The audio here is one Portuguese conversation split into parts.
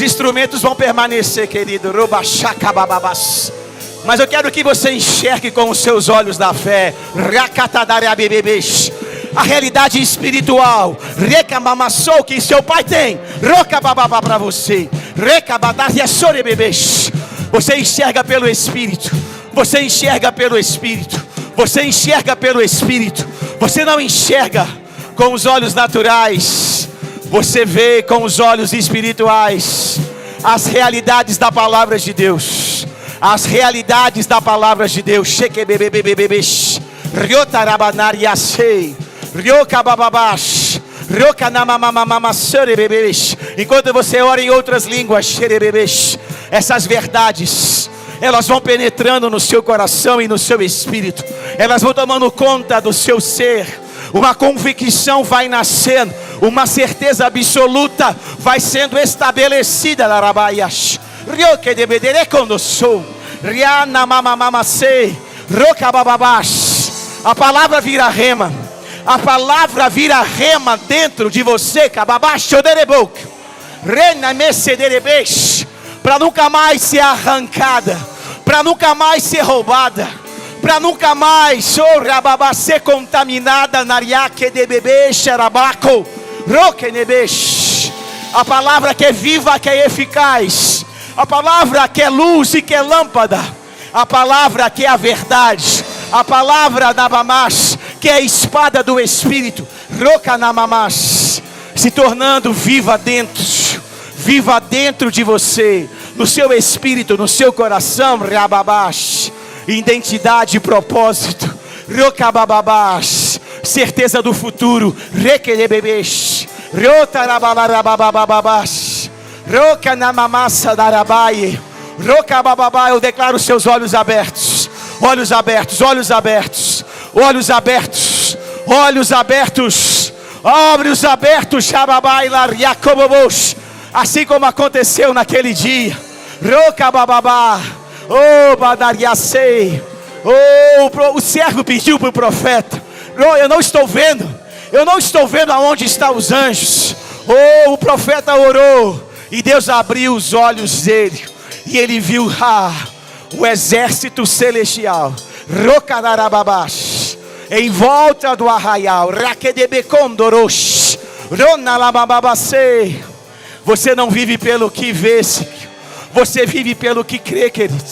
instrumentos vão permanecer, querido. Mas eu quero que você enxergue com os seus olhos da fé a realidade espiritual que seu pai tem para você. Você enxerga pelo Espírito. Você enxerga pelo Espírito. Você enxerga pelo Espírito. Você não enxerga com os olhos naturais. Você vê com os olhos espirituais as realidades da palavra de Deus. As realidades da palavra de Deus. Enquanto você ora em outras línguas, essas verdades, elas vão penetrando no seu coração e no seu espírito. Elas vão tomando conta do seu ser. Uma convicção vai nascendo. Uma certeza absoluta vai sendo estabelecida. A palavra vira rema. A palavra vira rema dentro de você. Para nunca mais ser arrancada, para nunca mais ser roubada, para nunca mais ser contaminada. A palavra que é viva, que é eficaz, a palavra que é luz e que é lâmpada, a palavra que é a verdade, a palavra da mamás, que é a espada do Espírito, se tornando viva dentro de você, no seu espírito, no seu coração. Identidade e propósito, certeza do futuro. Eu declaro seus olhos abertos, olhos abertos, olhos abertos, olhos abertos, olhos abertos, olhos abertos, assim como aconteceu naquele dia. O servo pediu para o profeta: eu não estou vendo aonde estão os anjos. O profeta orou e Deus abriu os olhos dele, e ele viu o exército celestial em volta do arraial. Você não vive pelo que vê, você vive pelo que crê, querido.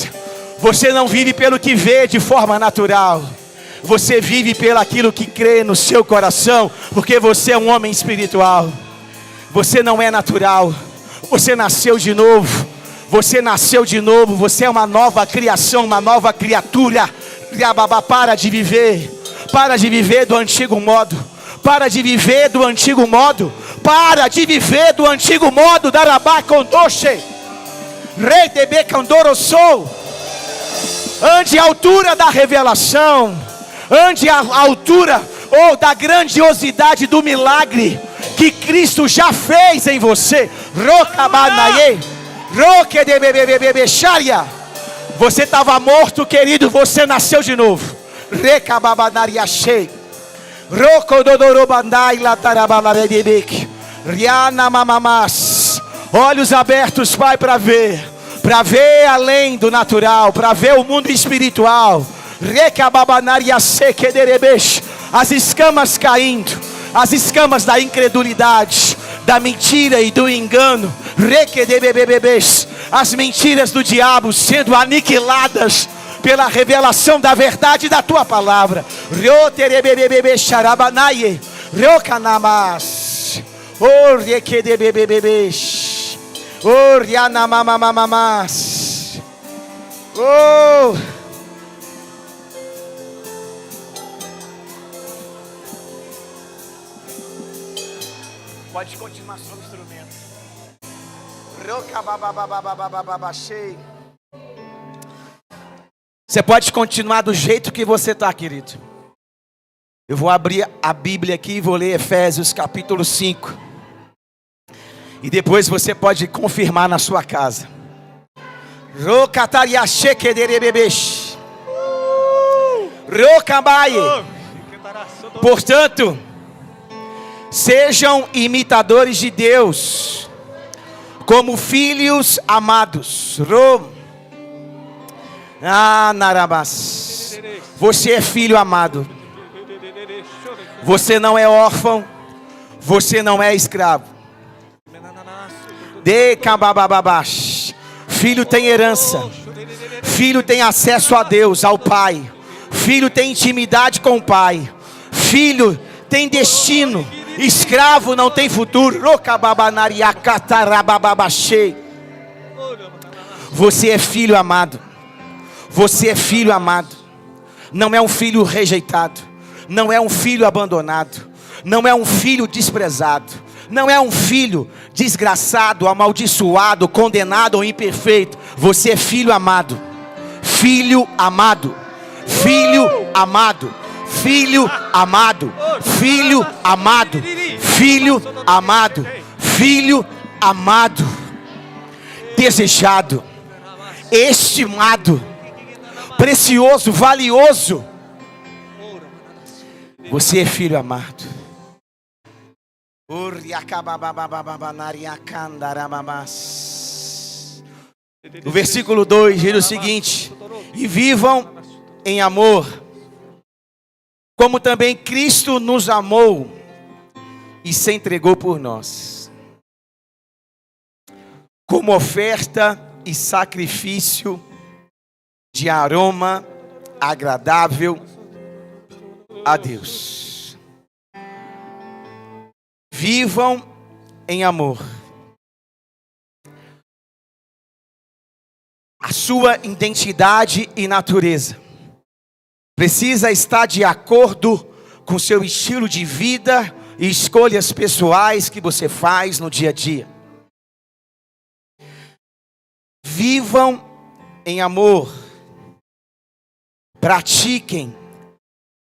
Você não vive pelo que vê de forma natural. Você vive pelo aquilo que crê no seu coração, porque você é um homem espiritual. Você não é natural. Você nasceu de novo. Você nasceu de novo. Você é uma nova criação, uma nova criatura. Para de viver. Para de viver do antigo modo. Para de viver do antigo modo. Para de viver do antigo modo. Darabá condoche. Rei de Becandorosou. Ande à altura da revelação. Ande à altura da grandiosidade do milagre que Cristo já fez em você. Você estava morto, querido. Você nasceu de novo. Olhos abertos, Pai, para ver além do natural, para ver o mundo espiritual. As escamas caindo, as escamas da incredulidade, da mentira e do engano. As mentiras do diabo sendo aniquiladas pela revelação da verdade da tua palavra. Pode continuar sobre o instrumento. Você pode continuar do jeito que você está, querido. Eu vou abrir a Bíblia aqui e vou ler Efésios capítulo 5. E depois você pode confirmar na sua casa. Portanto, sejam imitadores de Deus como filhos amados. Narabás. Você é filho amado. Você não é órfão. Você não é escravo. Filho tem herança. Filho tem acesso a Deus, ao Pai. Filho tem intimidade com o Pai. Filho tem destino. Escravo não tem futuro. Você é filho amado. Você é filho amado. Não é um filho rejeitado. Não é um filho abandonado. Não é um filho desprezado. Não é um filho desgraçado, amaldiçoado, condenado ou imperfeito. Você é filho amado. Filho amado. Filho amado. Filho amado. Filho amado. Filho amado. Filho amado. Desejado. Estimado. Precioso, valioso. Você é filho amado. O versículo 2 diz o seguinte: e vivam em amor, como também Cristo nos amou e se entregou por nós, como oferta e sacrifício de aroma agradável a Deus. Vivam em amor. A sua identidade e natureza precisa estar de acordo com seu estilo de vida e escolhas pessoais que você faz no dia a dia. Vivam em amor. Pratiquem.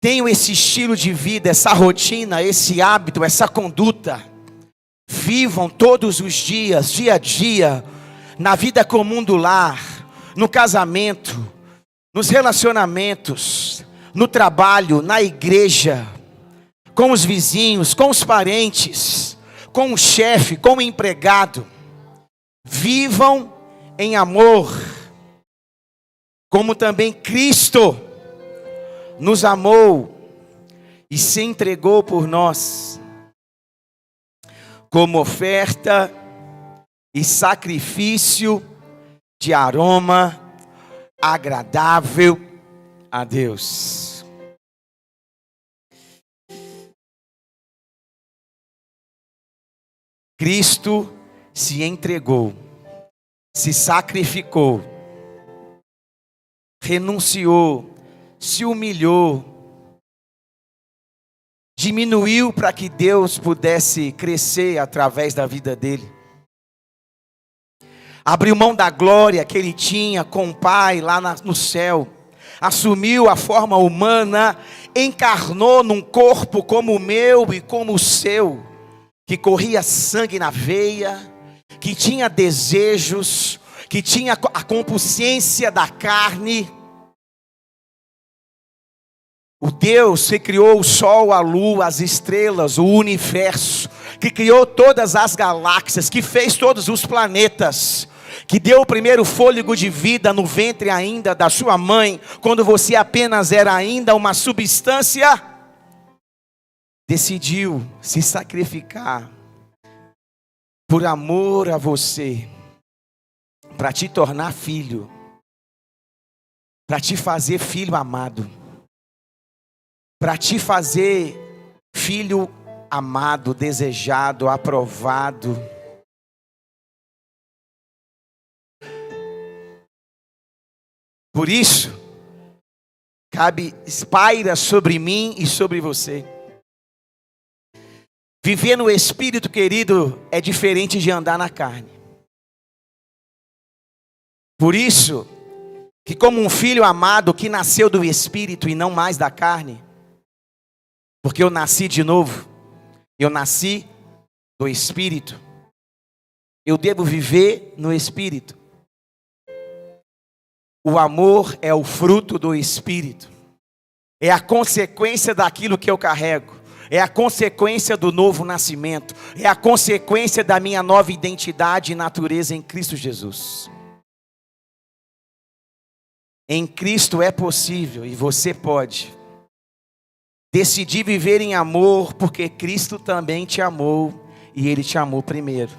Tenham esse estilo de vida, essa rotina, esse hábito, essa conduta. Vivam todos os dias, dia a dia, na vida comum do lar, no casamento, nos relacionamentos, no trabalho, na igreja, com os vizinhos, com os parentes, com o chefe, com o empregado. Vivam em amor, como também Cristo nos amou e se entregou por nós, como oferta e sacrifício de aroma agradável a Deus. Cristo se entregou, se sacrificou, renunciou, se humilhou, diminuiu para que Deus pudesse crescer através da vida dele. Abriu mão da glória que ele tinha com o Pai lá no céu. Assumiu a forma humana, encarnou num corpo como o meu e como o seu, que corria sangue na veia, que tinha desejos, que tinha a concupiscência da carne. O Deus que criou o sol, a lua, as estrelas, o universo, que criou todas as galáxias, que fez todos os planetas, que deu o primeiro fôlego de vida no ventre ainda da sua mãe, quando você apenas era ainda uma substância, decidiu se sacrificar por amor a você, para te tornar filho, para te fazer filho amado, para te fazer filho amado, desejado, aprovado. Por isso, paira sobre mim e sobre você. Viver no Espírito, querido, é diferente de andar na carne. Por isso, que como um filho amado que nasceu do Espírito e não mais da carne, porque eu nasci de novo, eu nasci do Espírito, eu devo viver no Espírito. O amor é o fruto do Espírito, é a consequência daquilo que eu carrego, é a consequência do novo nascimento, é a consequência da minha nova identidade e natureza em Cristo Jesus. Em Cristo é possível e você pode decidir viver em amor, porque Cristo também te amou e Ele te amou primeiro.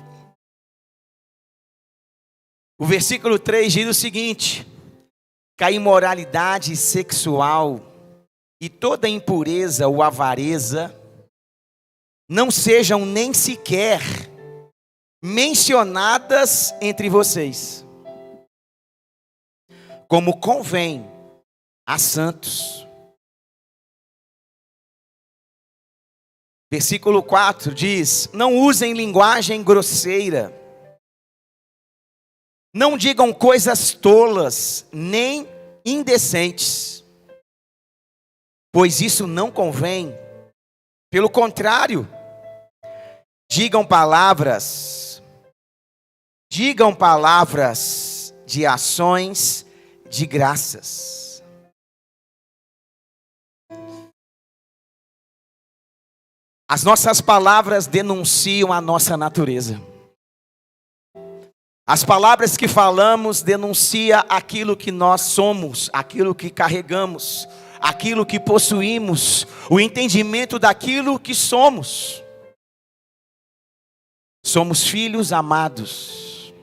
O versículo 3 diz o seguinte: que a imoralidade sexual e toda impureza ou avareza não sejam nem sequer mencionadas entre vocês, como convém a santos. Versículo 4 diz: não usem linguagem grosseira, não digam coisas tolas, nem indecentes, pois isso não convém. Pelo contrário, digam palavras de ações de graças. As nossas palavras denunciam a nossa natureza. As palavras que falamos denunciam aquilo que nós somos, aquilo que carregamos, aquilo que possuímos, o entendimento daquilo que somos. Somos filhos amados.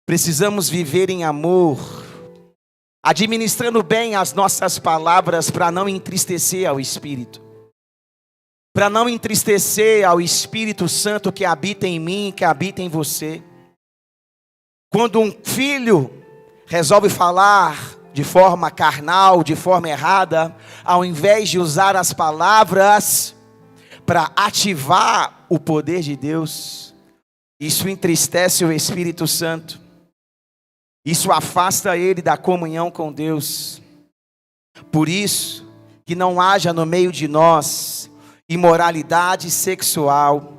Precisamos viver em amor, administrando bem as nossas palavras para não entristecer ao Espírito. Para não entristecer ao Espírito Santo que habita em mim, que habita em você. Quando um filho resolve falar de forma carnal, de forma errada, ao invés de usar as palavras para ativar o poder de Deus, isso entristece o Espírito Santo. Isso afasta ele da comunhão com Deus. Por isso, que não haja no meio de nós imoralidade sexual,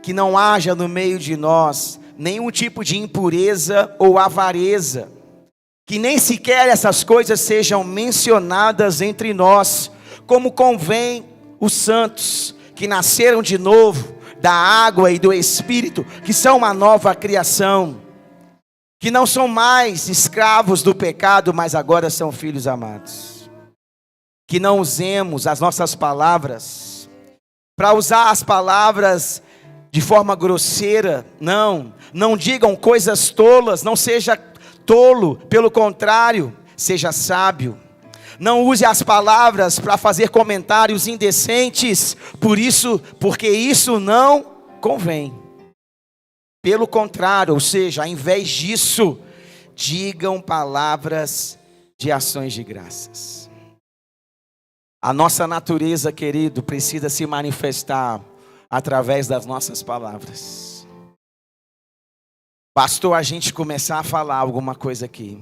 que não haja no meio de nós nenhum tipo de impureza ou avareza, que nem sequer essas coisas sejam mencionadas entre nós, como convém os santos que nasceram de novo da água e do Espírito, que são uma nova criação, que não são mais escravos do pecado, mas agora são filhos amados. Que não usemos as nossas palavras para usar as palavras de forma grosseira. Não digam coisas tolas, não seja tolo, pelo contrário, seja sábio. Não use as palavras para fazer comentários indecentes, porque isso não convém. Pelo contrário, ou seja, ao invés disso, digam palavras de ações de graças. A nossa natureza, querido, precisa se manifestar através das nossas palavras. Bastou a gente começar a falar alguma coisa aqui.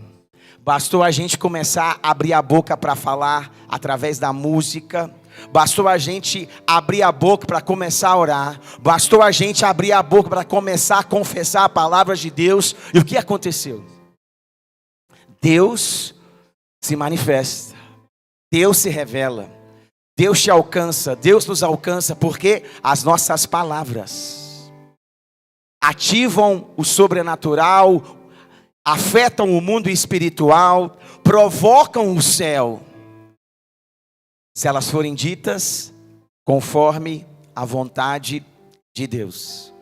Bastou a gente começar a abrir a boca para falar através da música. Bastou a gente abrir a boca para começar a orar. Bastou a gente abrir a boca para começar a confessar a palavra de Deus. E o que aconteceu? Deus se manifesta. Deus se revela. Deus te alcança. Deus nos alcança porque as nossas palavras ativam o sobrenatural, afetam o mundo espiritual, provocam o céu, se elas forem ditas conforme a vontade de Deus.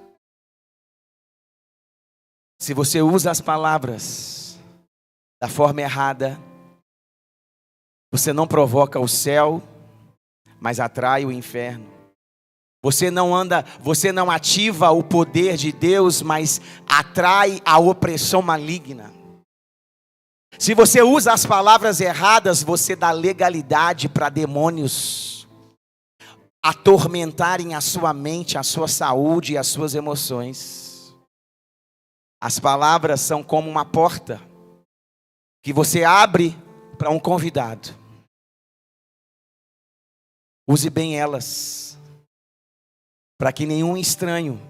Se você usa as palavras da forma errada, você não provoca o céu, mas atrai o inferno. Você não ativa o poder de Deus, mas atrai a opressão maligna. Se você usa as palavras erradas, você dá legalidade para demônios atormentarem a sua mente, a sua saúde e as suas emoções. As palavras são como uma porta que você abre para um convidado. Use bem elas, para que nenhum estranho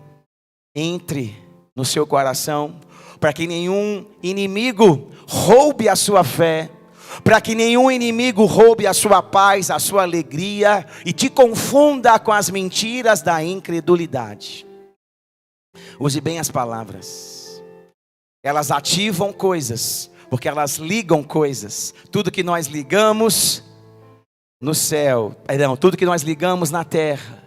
entre no seu coração, para que nenhum inimigo roube a sua fé, para que nenhum inimigo roube a sua paz, a sua alegria e te confunda com as mentiras da incredulidade. Use bem as palavras. Elas ativam coisas, porque elas ligam coisas. Tudo que nós ligamos no céu, tudo que nós ligamos na terra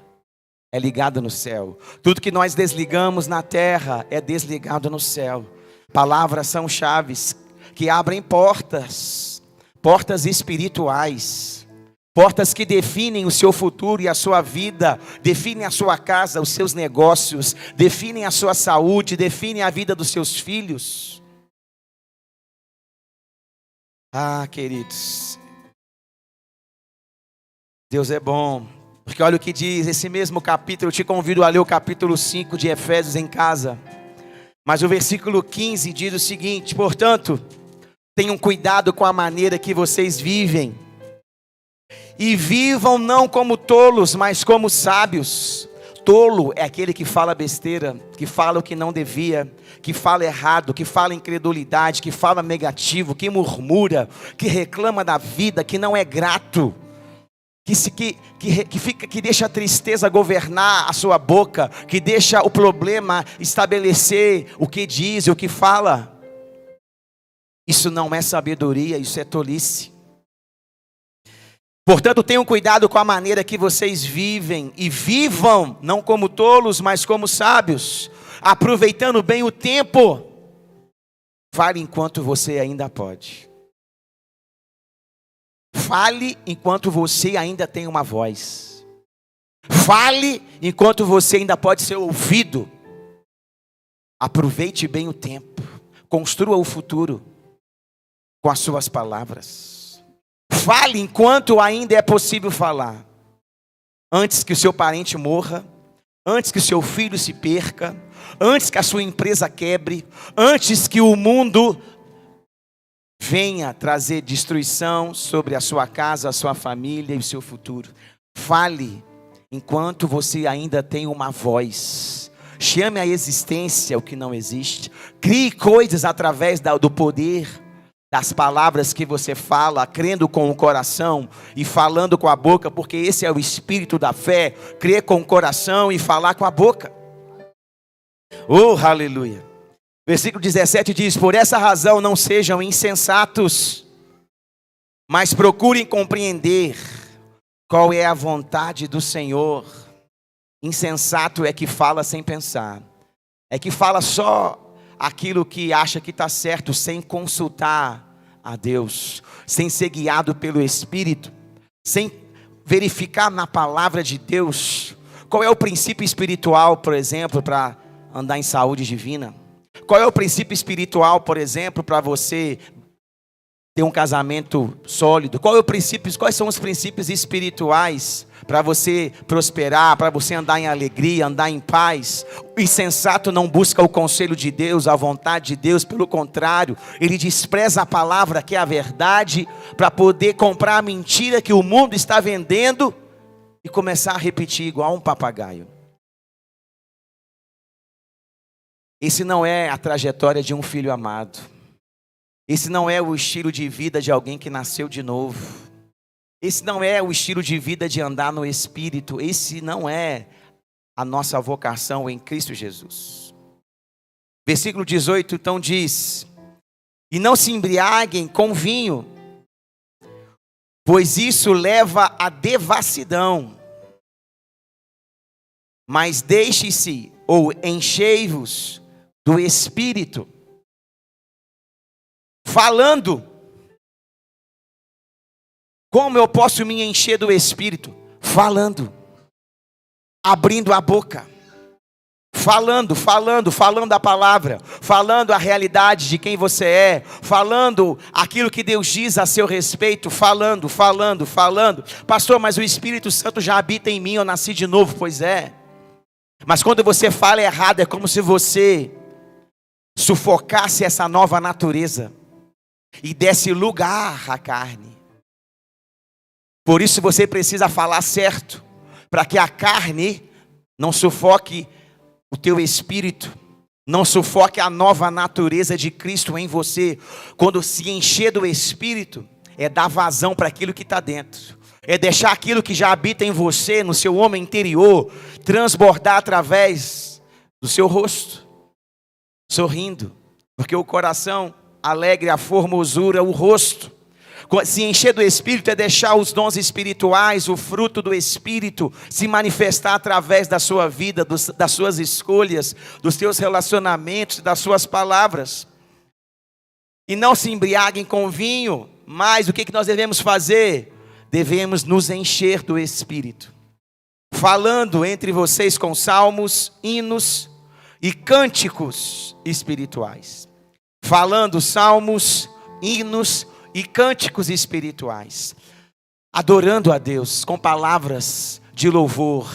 é ligado no céu. Tudo que nós desligamos na terra é desligado no céu. Palavras são chaves que abrem portas espirituais, portas que definem o seu futuro e a sua vida, definem a sua casa, os seus negócios, definem a sua saúde, definem a vida dos seus filhos. Ah, queridos, Deus é bom, porque olha o que diz esse mesmo capítulo. Eu te convido a ler o capítulo 5 de Efésios em casa, mas o versículo 15 diz o seguinte: portanto, tenham cuidado com a maneira que vocês vivem, e vivam não como tolos, mas como sábios. Tolo é aquele que fala besteira, que fala o que não devia, que fala errado, que fala incredulidade, que fala negativo, que murmura, que reclama da vida, que não é grato, que deixa a tristeza governar a sua boca, que deixa o problema estabelecer o que diz e o que fala. Isso não é sabedoria, isso é tolice. Portanto, tenham cuidado com a maneira que vocês vivem, e vivam não como tolos, mas como sábios, aproveitando bem o tempo. Fale enquanto você ainda pode. Fale enquanto você ainda tem uma voz. Fale enquanto você ainda pode ser ouvido. Aproveite bem o tempo. Construa o futuro com as suas palavras. Fale enquanto ainda é possível falar. Antes que o seu parente morra, antes que o seu filho se perca, antes que a sua empresa quebre, antes que o mundo venha trazer destruição sobre a sua casa, a sua família e o seu futuro. Fale enquanto você ainda tem uma voz. Chame à existência o que não existe. Crie coisas através do poder das palavras que você fala, crendo com o coração e falando com a boca, porque esse é o espírito da fé, crer com o coração e falar com a boca. Oh, aleluia. Versículo 17 diz: por essa razão não sejam insensatos, mas procurem compreender qual é a vontade do Senhor. Insensato é que fala sem pensar, é que fala só aquilo que acha que está certo, sem consultar a Deus, sem ser guiado pelo Espírito, sem verificar na palavra de Deus qual é o princípio espiritual, por exemplo, para andar em saúde divina. Qual é o princípio espiritual, por exemplo, para você ter um casamento sólido? Quais são os princípios espirituais para você prosperar, para você andar em alegria, andar em paz? O insensato não busca o conselho de Deus, a vontade de Deus, pelo contrário, ele despreza a palavra que é a verdade, para poder comprar a mentira que o mundo está vendendo e começar a repetir igual um papagaio. Esse não é a trajetória de um filho amado. Esse não é o estilo de vida de alguém que nasceu de novo. Esse não é o estilo de vida de andar no Espírito. Esse não é a nossa vocação em Cristo Jesus. Versículo 18 então diz: e não se embriaguem com vinho, pois isso leva à devassidão. Mas deixe-se, ou enchei-vos do Espírito, falando. Como eu posso me encher do Espírito? Falando, abrindo a boca, falando a palavra, falando a realidade de quem você é, falando aquilo que Deus diz a seu respeito, falando. Pastor, mas o Espírito Santo já habita em mim, eu nasci de novo. Pois é, mas quando você fala errado, é como se você sufocasse essa nova natureza e desse lugar à carne. Por isso você precisa falar certo, para que a carne não sufoque o teu espírito, não sufoque a nova natureza de Cristo em você. Quando se encher do Espírito, é dar vazão para aquilo que está dentro. É deixar aquilo que já habita em você, no seu homem interior, transbordar através do seu rosto, sorrindo. Porque o coração alegre, a formosura, o rosto. Se encher do Espírito é deixar os dons espirituais, o fruto do Espírito, se manifestar através da sua vida, das suas escolhas, dos seus relacionamentos, das suas palavras. E não se embriaguem com vinho, mas o que nós devemos fazer? Devemos nos encher do Espírito, falando entre vocês com salmos, hinos e cânticos espirituais. Falando salmos, hinos e cânticos espirituais. Adorando a Deus com palavras de louvor.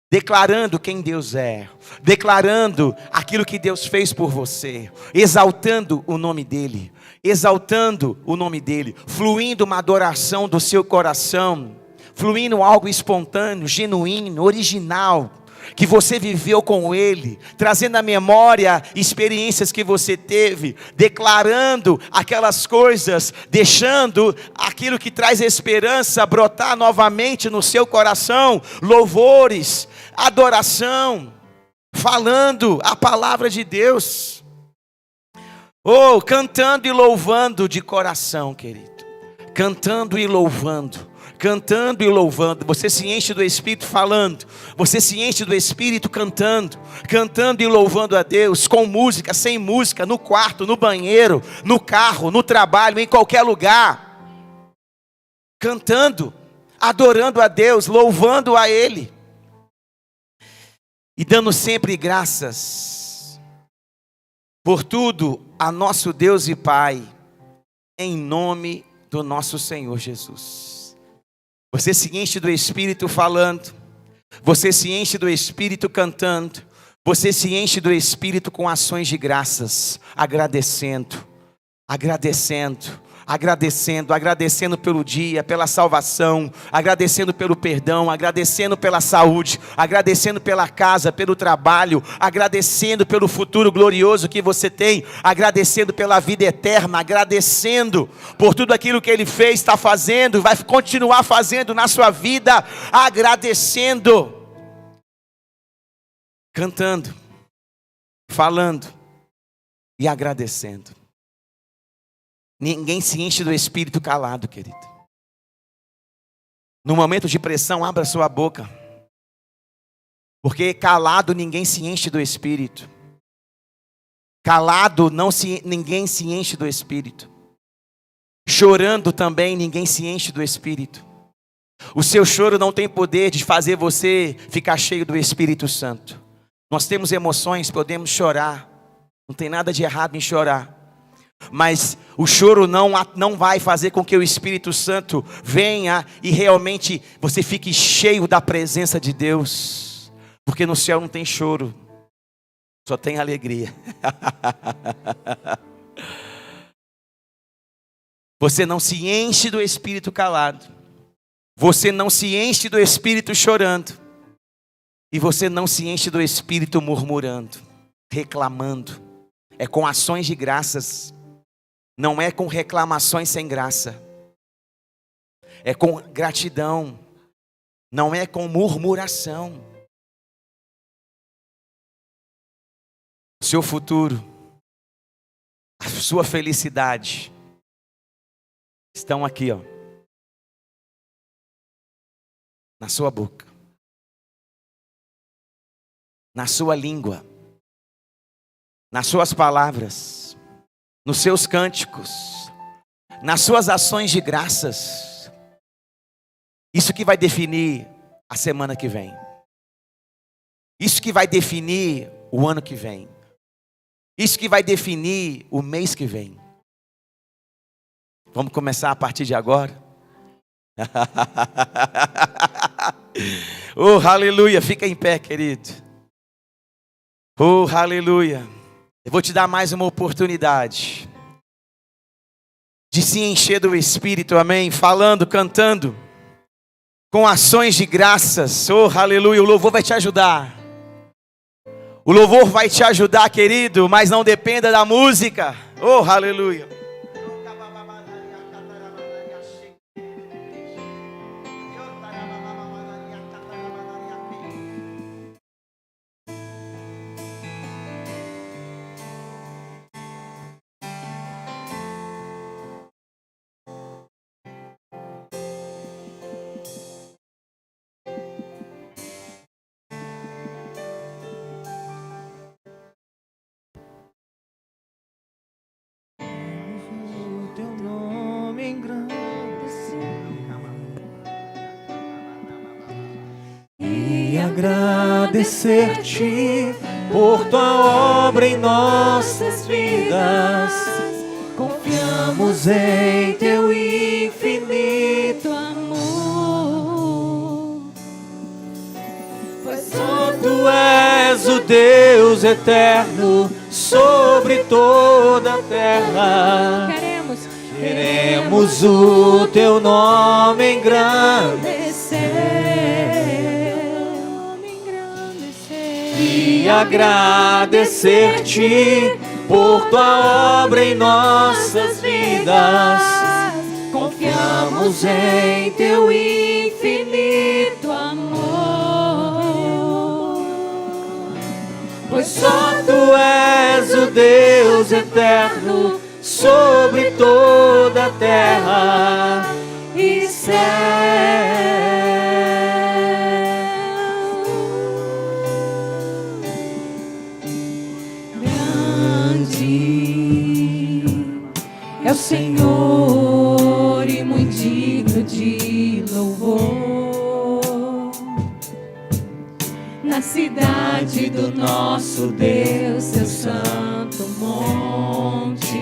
Declarando quem Deus é. Declarando aquilo que Deus fez por você. Exaltando o nome dEle. Exaltando o nome dEle. Fluindo uma adoração do seu coração. Fluindo algo espontâneo, genuíno, original. Que você viveu com Ele, trazendo à memória experiências que você teve, declarando aquelas coisas, deixando aquilo que traz esperança brotar novamente no seu coração, louvores, adoração, falando a palavra de Deus, cantando e louvando de coração, querido, cantando e louvando. Cantando e louvando, você se enche do Espírito falando, você se enche do Espírito cantando, cantando e louvando a Deus, com música, sem música, no quarto, no banheiro, no carro, no trabalho, em qualquer lugar, cantando, adorando a Deus, louvando a Ele, e dando sempre graças, por tudo a nosso Deus e Pai, em nome do nosso Senhor Jesus. Você se enche do Espírito falando, você se enche do Espírito cantando, você se enche do Espírito com ações de graças, agradecendo pelo dia, pela salvação, agradecendo pelo perdão, agradecendo pela saúde, agradecendo pela casa, pelo trabalho, agradecendo pelo futuro glorioso que você tem, agradecendo pela vida eterna, agradecendo por tudo aquilo que Ele fez, está fazendo, vai continuar fazendo na sua vida, agradecendo, cantando, falando e agradecendo. Ninguém se enche do Espírito calado, querido. No momento de pressão, abra sua boca. Porque calado ninguém se enche do Espírito. Calado ninguém se enche do Espírito. Chorando também ninguém se enche do Espírito. O seu choro não tem poder de fazer você ficar cheio do Espírito Santo. Nós temos emoções, podemos chorar. Não tem nada de errado em chorar. Mas o choro não vai fazer com que o Espírito Santo venha e realmente você fique cheio da presença de Deus. Porque no céu não tem choro, só tem alegria. Você não se enche do Espírito calado. Você não se enche do Espírito chorando. E você não se enche do Espírito murmurando, reclamando. É com ações de graças. Não é com reclamações sem graça. É com gratidão. Não é com murmuração. O seu futuro, a sua felicidade estão aqui, na sua boca, na sua língua, nas suas palavras, nos seus cânticos, nas suas ações de graças. Isso que vai definir a semana que vem. Isso que vai definir o ano que vem. Isso que vai definir o mês que vem. Vamos começar a partir de agora? Oh, aleluia, fica em pé, querido. Oh, aleluia. Eu vou te dar mais uma oportunidade de se encher do Espírito, amém? Falando, cantando, com ações de graças. Oh, aleluia, o louvor vai te ajudar. O louvor vai te ajudar, querido, mas não dependa da música. Oh, aleluia. e agradecer-te por tua obra em nossas vidas. Confiamos em teu infinito amor, pois só tu és o Deus eterno sobre toda a terra. Queremos o teu nome engrandecer e agradecer-te por tua obra em nossas vidas. Confiamos em teu infinito amor, pois só tu és o Deus eterno sobre toda a terra e céu. Grande é o Senhor e muito digno de louvor, na cidade do nosso Deus, seu santo monte.